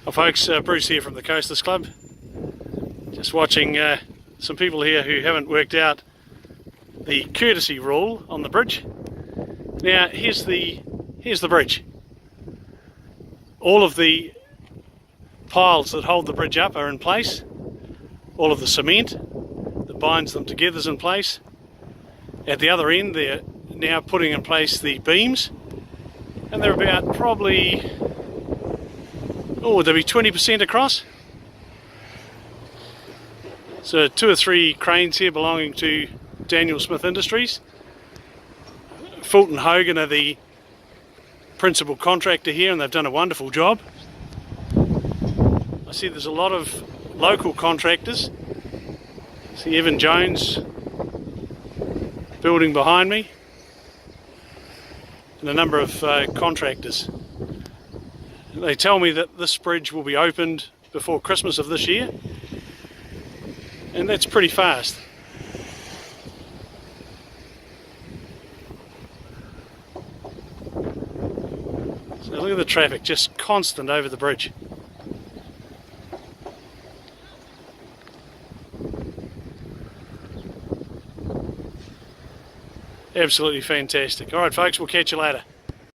Well folks, Bruce here from the Coasters Club. Just watching some people here who haven't worked out the courtesy rule on the bridge. Now here's the bridge. All of the piles that hold the bridge up are in place. All of the cement that binds them together is in place. At the other end they're now putting in place the beams, and they're about probably, they'll be 20% across. So 2 or 3 cranes here belonging to Daniel Smith Industries. Fulton Hogan are the principal contractor here, and they've done a wonderful job. I see there's a lot of local contractors. I see Evan Jones building behind me, and a number of contractors. They tell me that this bridge will be opened before Christmas of this year, and that's pretty fast. So look at the traffic, just constant over the bridge. Absolutely fantastic. Alright folks, we'll catch you later.